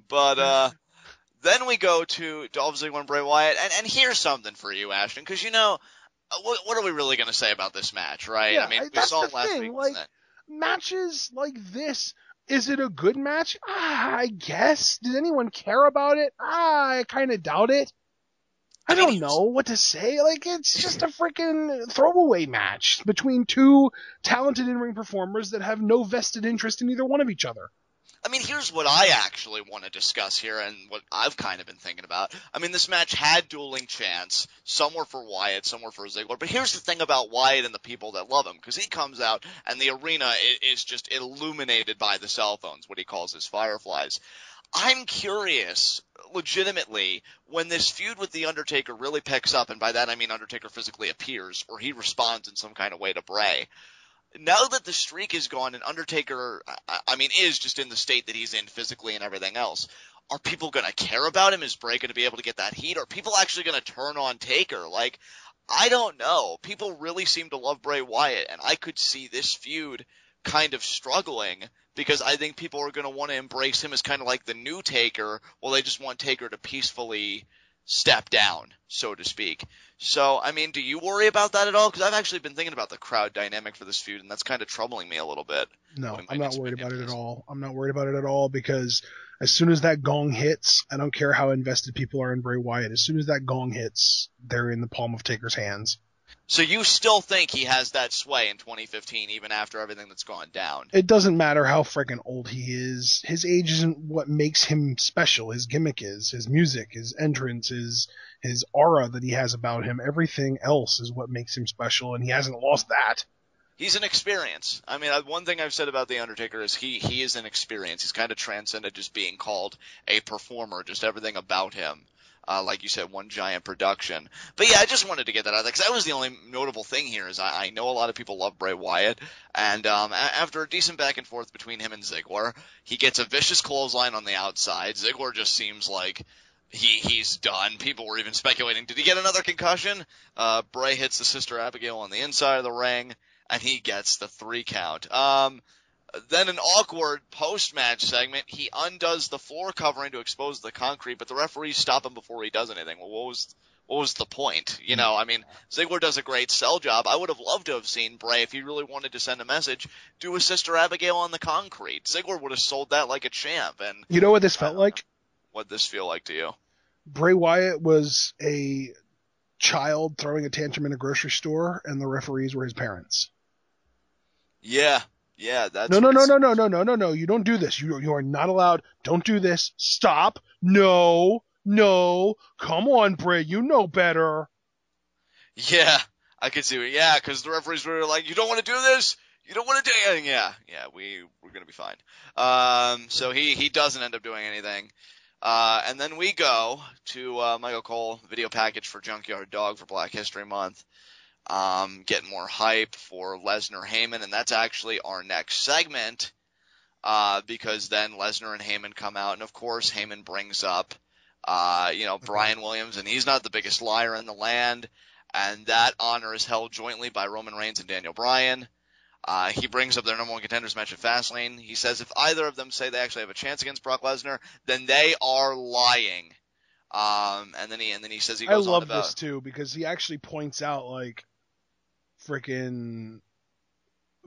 But then we go to Dolph Ziggler and Bray Wyatt, and here's something for you, Ashton, because what are we really going to say about this match, right? Yeah, I mean, we that's saw the it last thing. week, Like, wasn't it? matches like this, is it a good match? I guess. Did anyone care about it? I kind of doubt it. I don't know what to say. Like, it's just a freaking throwaway match between two talented in-ring performers that have no vested interest in either one of each other. I mean, here's what I actually want to discuss here and what I've kind of been thinking about. I mean, this match had dueling chants. Some were for Wyatt, some were for Ziggler. But here's the thing about Wyatt and the people that love him, because he comes out and the arena is just illuminated by the cell phones, what he calls his fireflies. I'm curious, legitimately, when this feud with The Undertaker really picks up, and by that I mean Undertaker physically appears, or he responds in some kind of way to Bray. Now that the streak is gone and Undertaker, I mean, is just in the state that he's in physically and everything else, are people going to care about him? Is Bray going to be able to get that heat? Are people actually going to turn on Taker? Like, I don't know. People really seem to love Bray Wyatt, and I could see this feud kind of struggling because I think people are going to want to embrace him as kind of like the new Taker, while they just want Taker to peacefully step down, so to speak. So, I mean, do you worry about that at all? Because I've actually been thinking about the crowd dynamic for this feud, and that's kind of troubling me a little bit. No, I'm not worried about it at all. I'm not worried about it at all because as soon as that gong hits, I don't care how invested people are in Bray Wyatt. As soon as that gong hits, they're in the palm of Taker's hands. So you still think he has that sway in 2015, even after everything that's gone down? It doesn't matter how freaking old he is. His age isn't what makes him special. His gimmick is. His music, his entrance, his aura that he has about him. Everything else is what makes him special, and he hasn't lost that. He's an experience. I mean, one thing I've said about The Undertaker is he is an experience. He's kind of transcended just being called a performer, just everything about him. Like you said, one giant production. But yeah, I just wanted to get that out there because that was the only notable thing here is I know a lot of people love Bray Wyatt, and after a decent back and forth between him and Ziggler, he gets a vicious clothesline on the outside. Ziggler just seems like he's done. People were even speculating, did he get another concussion? Bray hits the Sister Abigail on the inside of the ring, and he gets the 3 count. Then an awkward post-match segment, he undoes the floor covering to expose the concrete, but the referees stop him before he does anything. Well, what was the point? You know, I mean, Ziggler does a great sell job. I would have loved to have seen Bray, if he really wanted to send a message, do a Sister Abigail on the concrete. Ziggler would have sold that like a champ. And you know what this felt like? What'd this feel like to you? Bray Wyatt was a child throwing a tantrum in a grocery store, and the referees were his parents. Yeah. Yeah, that's No. You don't do this. You are not allowed. Don't do this. Stop. No. Come on, Bray. You know better. Yeah, I could see it. Yeah, because the referees were like, you don't want to do this? You don't want to do anything? Yeah, we're going to be fine. So he doesn't end up doing anything. And then we go to Michael Cole video package for Junkyard Dog for Black History Month. Getting more hype for Lesnar Heyman, and that's actually our next segment, because then Lesnar and Heyman come out, and of course Heyman brings up, Brian Williams, and he's not the biggest liar in the land, and that honor is held jointly by Roman Reigns and Daniel Bryan. He brings up their number 1 contenders match at Fastlane. He says if either of them say they actually have a chance against Brock Lesnar, then they are lying. And then he says he goes on about. I love this too because he actually points out like, freaking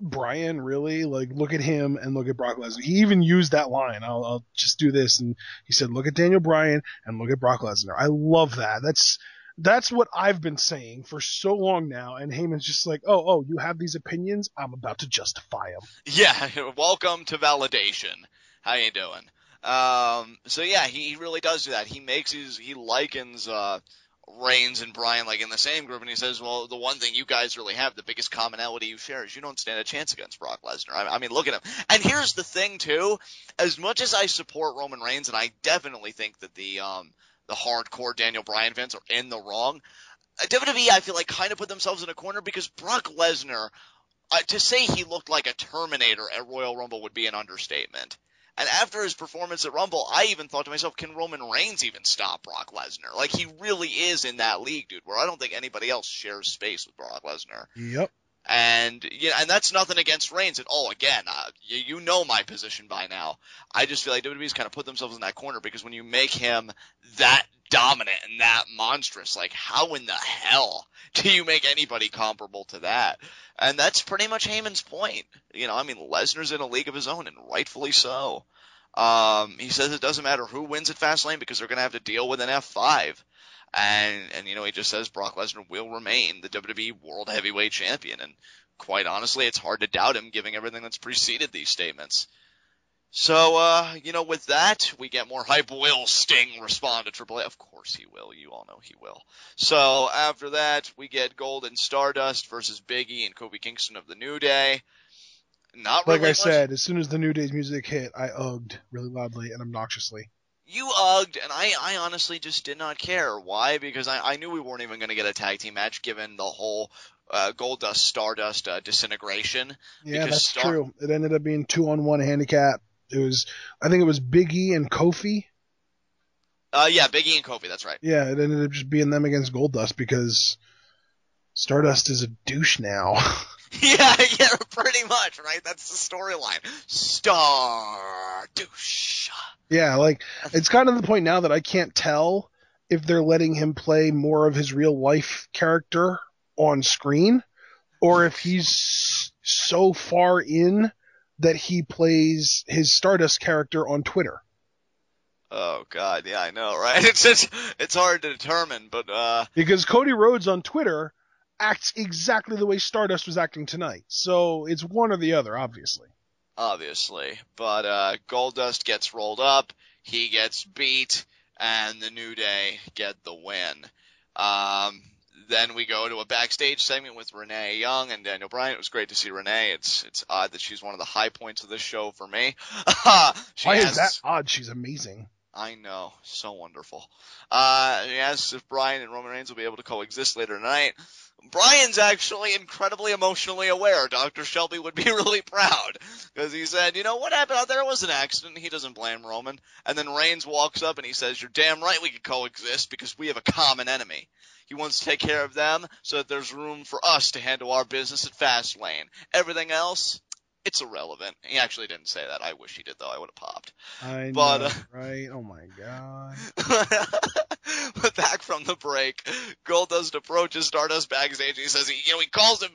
Brian, really? Like, look at him and look at Brock Lesnar. He even used that line. I'll just do this, and he said, look at Daniel Bryan and look at Brock Lesnar. I love that. That's what I've been saying for so long now, and Heyman's just like, oh, you have these opinions? I'm about to justify them. Yeah, welcome to validation. How you doing? So yeah, he really does do that. He likens Reigns and Bryan like in the same group, and he says, well, the one thing you guys really have, the biggest commonality you share, is you don't stand a chance against Brock Lesnar. I mean, look at him. And here's the thing, too. As much as I support Roman Reigns, and I definitely think that the hardcore Daniel Bryan fans are in the wrong, WWE, I feel like, kind of put themselves in a corner because Brock Lesnar, to say he looked like a Terminator at Royal Rumble would be an understatement. And after his performance at Rumble, I even thought to myself, can Roman Reigns even stop Brock Lesnar? Like, he really is in that league, dude, where I don't think anybody else shares space with Brock Lesnar. Yep. And and that's nothing against Reigns at all. Again, you know my position by now. I just feel like WWE's kind of put themselves in that corner because when you make him that dominant and that monstrous, like how in the hell do you make anybody comparable to that? And that's pretty much Heyman's point. Lesnar's in a league of his own, and rightfully so. He says it doesn't matter who wins at Fastlane because they're going to have to deal with an F5. And he just says Brock Lesnar will remain the WWE World Heavyweight Champion. And quite honestly, it's hard to doubt him given everything that's preceded these statements. So, with that, we get more hype. Will Sting respond to Triple H? Of course he will. You all know he will. So after that, we get Gold and Stardust versus Big E and Kofi Kingston of the New Day. Not really like I much. said, as soon as the New Day's music hit, I ugged really loudly and obnoxiously. You ugged, and I honestly just did not care. Why? Because I knew we weren't even going to get a tag team match given the whole Goldust Stardust disintegration. Yeah, that's true. It ended up being 2-on-1 handicap. I think it was Big E and Kofi. Yeah, Big E and Kofi, that's right. Yeah, it ended up just being them against Goldust because Stardust is a douche now. yeah, pretty much, right? That's the storyline. Star douche. Yeah, it's kind of the point now that I can't tell if they're letting him play more of his real life character on screen or if he's so far in that he plays his Stardust character on Twitter. Oh God, yeah, I know, right? It's hard to determine, but because Cody Rhodes on Twitter acts exactly the way Stardust was acting tonight, so it's one or the other, obviously. But Goldust gets rolled up, he gets beat, and the New Day get the win. Then we go to a backstage segment with Renee Young and Daniel Bryan. It was great to see Renee. It's odd that she's one of the high points of this show for me. Why is that odd? She's amazing. I know. So wonderful. He asks if Bryan and Roman Reigns will be able to coexist later tonight. Bryan's actually incredibly emotionally aware. Dr. Shelby would be really proud because he said, what happened out there was an accident. He doesn't blame Roman. And then Reigns walks up and he says, you're damn right we can coexist because we have a common enemy. He wants to take care of them so that there's room for us to handle our business at Fastlane. Everything else, it's irrelevant. He actually didn't say that. I wish he did, though. I would have popped. I know, right? Oh, my God. But back from the break, Goldust approaches Stardust backstage. He says, he calls him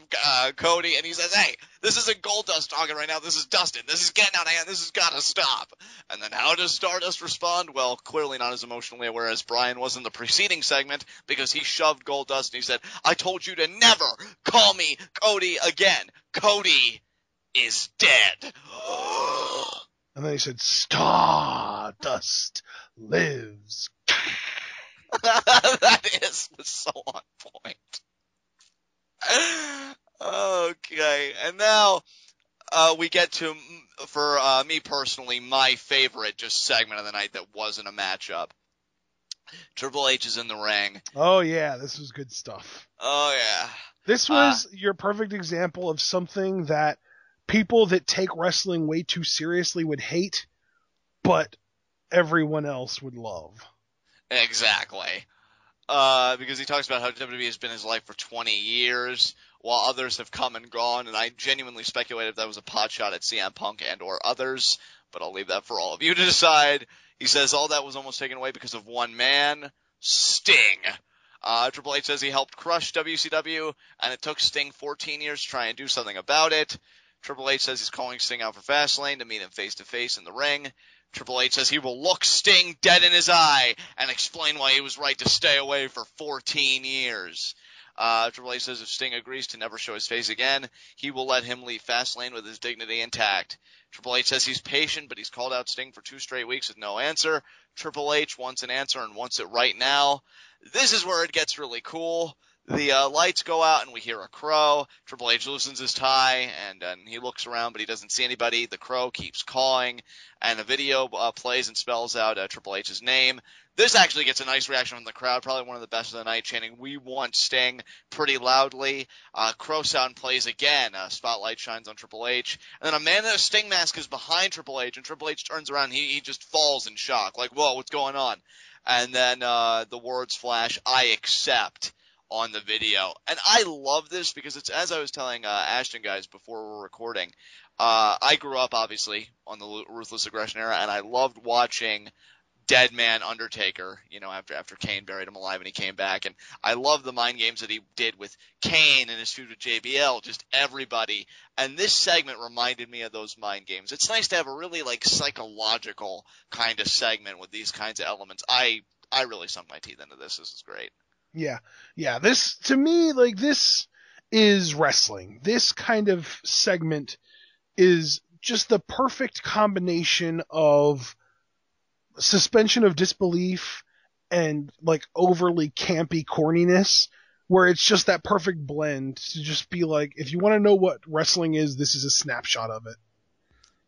Cody, and he says, hey, this isn't Goldust talking right now. This is Dustin. This is getting out of hand. This has got to stop. And then how does Stardust respond? Well, clearly not as emotionally aware as Bryan was in the preceding segment because he shoved Goldust and he said, I told you to never call me Cody again. Cody is dead. And then he said, Stardust lives. That was so on point. Okay, and now we get to, for me personally, my favorite just segment of the night that wasn't a matchup. Triple H is in the ring. Oh, yeah, this was good stuff. Oh, yeah. This was your perfect example of something that people that take wrestling way too seriously would hate, but everyone else would love. Exactly. Because he talks about how WWE has been his life for 20 years, while others have come and gone, and I genuinely speculate if that was a pot shot at CM Punk and or others, but I'll leave that for all of you to decide. He says all that was almost taken away because of one man, Sting. Triple H says he helped crush WCW, and it took Sting 14 years to try and do something about it. Triple H says he's calling Sting out for Fastlane to meet him face-to-face in the ring. Triple H says he will look Sting dead in his eye and explain why he was right to stay away for 14 years. Triple H says if Sting agrees to never show his face again, he will let him leave Fastlane with his dignity intact. Triple H says he's patient, but he's called out Sting for 2 straight weeks with no answer. Triple H wants an answer and wants it right now. This is where it gets really cool. The lights go out and we hear a crow. Triple H loosens his tie and he looks around, but he doesn't see anybody. The crow keeps cawing, and a video plays and spells out Triple H's name. This actually gets a nice reaction from the crowd, probably one of the best of the night, chanting, "We want Sting," pretty loudly. Crow sound plays again. Spotlight shines on Triple H. And then a man in a Sting mask is behind Triple H, and Triple H turns around and he just falls in shock. Like, whoa, what's going on? And then the words flash, "I accept." on the video. And I love this because it's, as I was telling Ashton guys before we were recording, I grew up obviously on the Ruthless Aggression era, and I loved watching Dead Man Undertaker, after Kane buried him alive and he came back. And I love the mind games that he did with Kane and his feud with JBL, just everybody. And this segment reminded me of those mind games. It's nice to have a really psychological kind of segment with these kinds of elements. I really sunk my teeth into this. This is great. Yeah. Yeah. This, to me, this is wrestling. This kind of segment is just the perfect combination of suspension of disbelief and overly campy corniness, where it's just that perfect blend to just be if you want to know what wrestling is, this is a snapshot of it.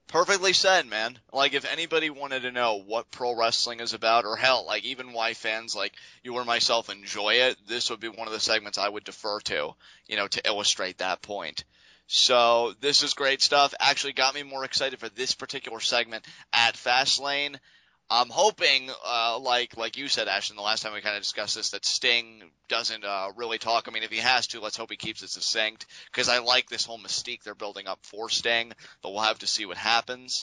Perfectly said, man. If anybody wanted to know what pro wrestling is about, or hell, even why fans like you or myself enjoy it, this would be one of the segments I would defer to, to illustrate that point. So this is great stuff. Actually got me more excited for this particular segment at Fastlane. I'm hoping, like you said, Ashton, the last time we kind of discussed this, that Sting doesn't really talk. I mean, if he has to, let's hope he keeps it succinct, because I like this whole mystique they're building up for Sting, but we'll have to see what happens.